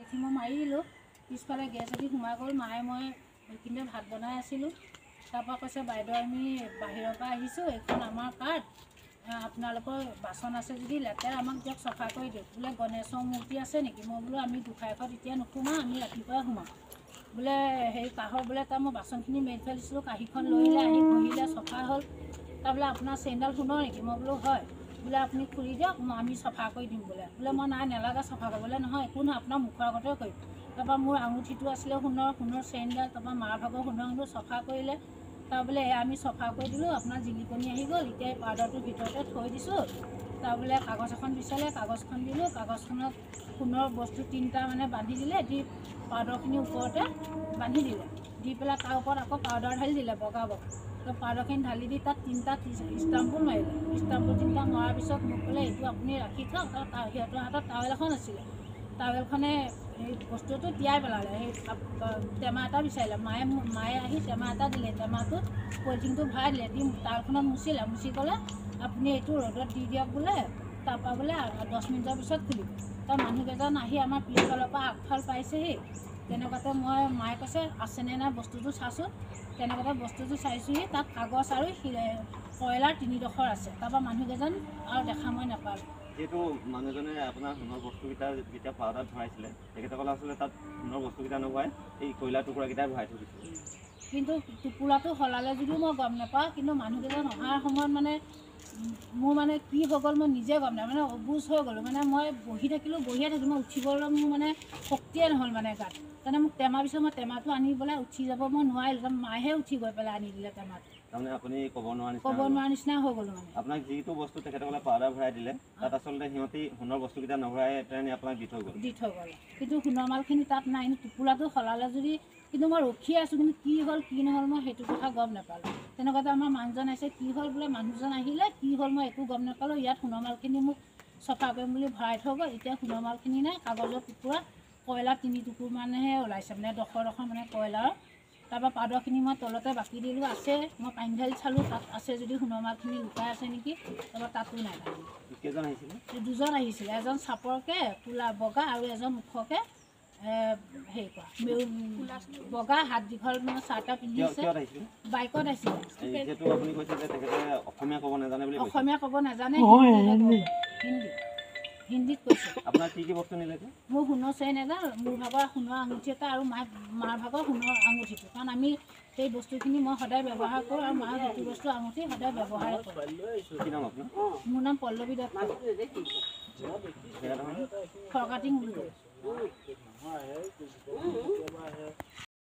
উঠি মই মাৰি দিলোঁ। পিছফালে গেছ এটি সোমাই গ'ল। মায়ে মই সেইখিনিতে ভাত বনাই আছিলোঁ। তাৰপৰা কৈছে বাইদেউ আমি বাহিৰৰ পৰা আহিছোঁ, এইখন আমাৰ কাৰ্ড, আপোনালোকৰ বাচন আছে যদি লেতেৰা আমাক দিয়ক চফা কৰি দিয়ক। বোলে গণেশৰ মূৰ্তি আছে নেকি? মই বোলো আমি গোঁসাইঘৰত এতিয়া নোসোমাওঁ, আমি ৰাতিপুৱাই সোমাওঁ। বোলে হেৰি কাঁহৰ বোলে তাৰ মই বাচনখিনি মেলি থৈ দিছিলোঁ, কাঁহীখন লৈ আহি ঘঁহিলে চফা হ'ল। তাৰ বোলে আপোনাৰ চেইনডাল সোণৰ নেকি? মই বোলো হয়। বোলে আপুনি খুলি দিয়ক, আমি চফা কৰি দিম বোলে। বোলে মই নাই নেলাগে চফা কৰিবলৈ, নহয় একো নহয় আপোনাৰ মুখৰ আগতে কৰিম। তাৰপৰা মোৰ আঙুঠিটো আছিলে সোণৰ চেইনডাল, তাৰপৰা মাৰ ভাগৰ সোণৰ চফা কৰিলে। তাৰ বোলে এয়া আমি চফা কৰি দিলোঁ, আপোনাৰ জিলিকনি আহি গ'ল, এতিয়া এই পাউডাৰটোৰ ভিতৰতে থৈ দিছোঁ। তাৰ বোলে কাগজ এখন বিচাৰিলে, কাগজখন দিলোঁ, কাগজখনত সোণৰ বস্তু 3টা মানে বান্ধি দিলে, দি পাউডাৰখিনিৰ ওপৰতে বান্ধি দিলে, দি পেলাই তাৰ ওপৰত আকৌ পাউডাৰ ঢালি দিলে বগা বগা। তো পাউডাৰখিনি ঢালি দি তাত 3টা ষ্টাম্পুল মাৰিলে। ষ্টাম্পুল 3টা মৰাৰ পিছত মোক ক'লে এইটো আপুনি ৰাখি থওক। সিহঁতৰ হাতত টাৱেল এখন আছিলে, টাৱেলখনে সেই বস্তুটো তিয়াই পেলালে। সেই টেমা এটা বিচাৰিলে, মায়ে আহি টেমা এটা দিলে, টেমাটোত পলিথিনটো ভৰাই দিলে, দি টাৱেলখনত মুচিলে, মুচি ক'লে আপুনি এইটো ৰ'দত দি দিয়ক বোলে, তাৰপৰা বোলে 10 মিনিটৰ পিছত খুলিব। তাৰ মানুহকেইজন আহি আমাৰ পিছফালৰ পৰা আগফাল পাইছেহি। তেনেকুৱাতে মায়ে কৈছে আছেনে নাই বস্তুটো চাচোন। তেনেকুৱাতে বস্তুটো চাইছোঁহি, তাত কাগজ আৰু কয়লাৰ 3ডোখৰ আছে। তাৰপৰা মানুহকেইজন আৰু দেখা মই নাপালোঁ। যিহেতু মানুহজনে আপোনাৰ সোণৰ বস্তুকেইটা যেতিয়া পাউডাৰত ভৰাইছিলে, তেখেতসকলে আচলতে তাত সোণৰ বস্তুকেইটা নভৰাই এই কয়লাৰ টুকুৰাকেইটাই ভৰাই থৈ দিছিল। কিন্তু টোপোলাটো সলালে যদিও মই গম নাপাওঁ, কিন্তু মানুহকেইজন অহাৰ সময়ত মানে মোৰ মানে কি হৈ গ'ল মই নিজে গম নাপাওঁ, মানে অবুজ হৈ গ'লোঁ। মানে মই বহিয়ে থাকিলোঁ, মই উঠিবলৈ মোৰ মানে শক্তিয়ে নহ'ল মানে গাত। তাৰমানে মোক টেমা পিছত মই টেমাটো আনি পেলাই উঠি যাব মই নোৱাৰিলোঁ। মায়েহে উঠি গৈ পেলাই আনি দিলে টেমাটো। তাৰমানে আপুনি ক'ব নোৱাৰা নিচিনা হৈ গ'লোঁ মানে। আপোনাক যিটো বস্তু তেখেতসকলে পাউডাৰ ভৰাই দিলে, তাত আচলতে সিহঁতি সোণৰ বস্তুকেইটা নভৰাই তেনেকৈ আপোনাক দি থৈ গ'ল। কিন্তু সোণৰ মালখিনি তাত নাই। টোপোলাটো সলালে যদি, কিন্তু মই ৰখিয়ে আছোঁ, কিন্তু কি হ'ল কি নহ'ল মই সেইটো কথা গম নাপালোঁ। তেনেকুৱাতে আমাৰ মানুহজন আহিছে, কি হ'ল বোলে, মানুহজন আহিলে কি হ'ল মই একো গম নাপালোঁ। ইয়াত সোণৰ মালখিনি মোক চফা কৰিম বুলি ভৰাই থৈ গ'ল, এতিয়া সোণৰ মালখিনি নাই, কাগজৰ টুকুৰা কয়লা 3 টুকুৰ মানেহে ওলাইছে, মানে ডোখৰ মানে কয়লাৰ। তাৰপৰা পাউডাৰখিনি মই তলতে বাকি দিলোঁ, আছে। মই পানী ঢালি চালোঁ, তাত আছে যদি সোণৰ মালখিনি লুকাই আছে নেকি, তাৰপৰা তাতো নাই। কেইজন আহিছিলে? 2জন আহিছিলে, এজন চাপৰকৈ কোলা বগা আৰু এজন ওখকৈ হেৰি কৰা বগা হাত দীঘল মানে চাৰ্ট এটা পিন্ধি আছে। বাইকত আহিছিলে। অসমীয়া ক'ব নাজানে, হিন্দীত কৈছে। আপোনাৰ কি বস্তু নিলে? মোৰ সোণৰ চেইন এডাল, মোৰ ভাগৰ সোণৰ আঙুঠি এটা আৰু মাৰ ভাগৰ সোণৰ আঙুঠিটো। কাৰণ আমি সেই বস্তুখিনি মই সদায় ব্যৱহাৰ কৰোঁ, আৰু মাৰ সেইটো বস্তু আঙুঠি সদায় ব্যৱহাৰ কৰোঁ। মোৰ নাম পল্লৱী দত্ত, ফৰকাটিং বুলি কয়।